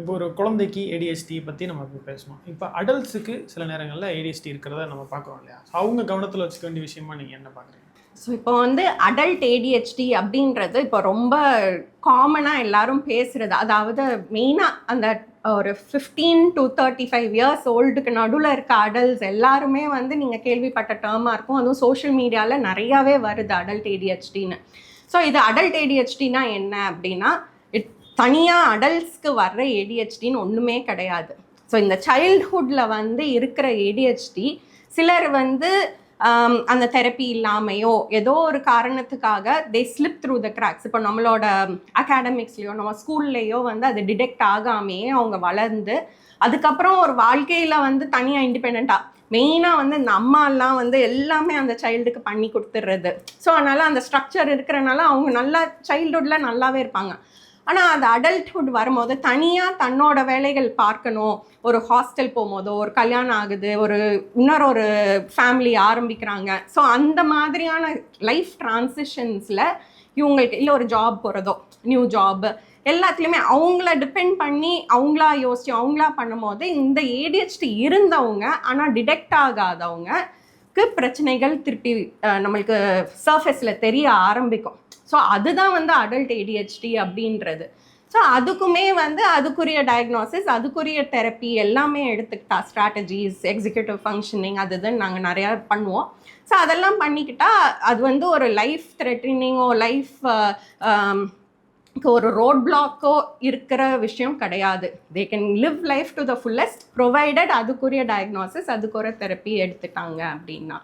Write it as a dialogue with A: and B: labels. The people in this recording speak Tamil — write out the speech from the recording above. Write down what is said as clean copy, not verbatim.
A: இப்போ ஒரு குழந்தைக்கு ஏடிஹெச்டி பற்றி நம்ம இப்போ பேசணும். இப்போ அடல்ட்ஸுக்கு சில நேரங்களில் ஏடிஹெச்டி இருக்கிறத நம்ம பார்க்குறோம் இல்லையா? அவங்க கவனத்தில் வச்சுக்க வேண்டிய விஷயமா நீங்கள் என்ன பார்க்குறீங்க?
B: ஸோ இப்போ வந்து அடல்ட் ஏடிஹெச்டி அப்படின்றது இப்போ ரொம்ப காமனாக எல்லாரும் பேசுகிறது. அதாவது மெயினாக அந்த ஒரு 15 to 35 இயர்ஸ் ஓல்டுக்கு நடுவில் இருக்க அடல்ட்ஸ் எல்லாருமே வந்து நீங்கள் கேள்விப்பட்ட டேர்மாக இருக்கும். அதுவும் சோஷியல் மீடியாவில் நிறையாவே வருது அடல்ட் ஏடிஹெச்டின்னு. ஸோ இது அடல்ட் ஏடிஹெச்டினா என்ன அப்படின்னா, தனியாக அடல்ட்ஸ்க்கு வர்ற ஏடிஹெச்டின்னு ஒன்றுமே கிடையாது. ஸோ இந்த சைல்ட்ஹுட்டில் வந்து இருக்கிற ஏடிஹெச்டி சிலர் வந்து அந்த தெரப்பி இல்லாமையோ ஏதோ ஒரு காரணத்துக்காக தே ஸ்லிப் த்ரூ த கிராக்ஸ். இப்போ நம்மளோட அகாடமிக்ஸ்லையோ நம்ம ஸ்கூல்லையோ வந்து அது டிடெக்ட் ஆகாமையே அவங்க வளர்ந்து அதுக்கப்புறம் ஒரு வாழ்க்கையில் வந்து தனியாக இண்டிபெண்ட்டாக மெயினாக வந்து இந்த அம்மாலாம் வந்து எல்லாமே அந்த சைல்டுக்கு பண்ணி கொடுத்துட்றது. ஸோ அதனால் அந்த ஸ்ட்ரக்சர் இருக்கிறனால அவங்க நல்லா சைல்ட்ஹுட்டில் நல்லாவே இருப்பாங்க. ஆனால் அது அடல்ட்ஹுட் வரும்போது தனியாக தன்னோட வேலைகள் பார்க்கணும். ஒரு ஹாஸ்டல் போகும்போதோ, ஒரு கல்யாணம் ஆகுது, இன்னொரு ஃபேமிலி ஆரம்பிக்கிறாங்க. ஸோ அந்த மாதிரியான லைஃப் ட்ரான்சிஷன்ஸில் இவங்களுக்கு இல்லை ஒரு ஜாப் போகிறதோ, நியூ ஜாப் எல்லாத்துலேயுமே அவங்கள டிபெண்ட் பண்ணி அவங்களா யோசிச்சு அவங்களா பண்ணும்போது இந்த ஏடிஹெச்டி இருந்தவங்க ஆனால் டிடெக்ட் ஆகாதவங்களுக்கு பிரச்சனைகள் திருப்பி நம்மளுக்கு சர்ஃபேஸில் தெரிய ஆரம்பிக்கும். ஸோ அதுதான் வந்து அடல்ட் ஏடிஹெச்டி அப்படின்றது. ஸோ அதுக்குமே வந்து அதுக்குரிய டயக்னோசிஸ், அதுக்குரிய தெரப்பி எல்லாமே எடுத்துக்கிட்டா ஸ்ட்ராட்டஜிஸ், எக்ஸிக்யூட்டிவ் ஃபங்க்ஷனிங் அதுதான் நாங்கள் நிறையா பண்ணுவோம். ஸோ அதெல்லாம் பண்ணிக்கிட்டால் அது வந்து ஒரு லைஃப் த்ரெட்டனிங்கோ லைஃப் ஒரு ரோட் பிளாக்கோ இருக்கிற விஷயம் கிடையாது. They can live life to the fullest provided அதுக்குரிய டயக்னோசிஸ் அதுக்குரிய தெரப்பி எடுத்துட்டாங்க அப்படின்னா.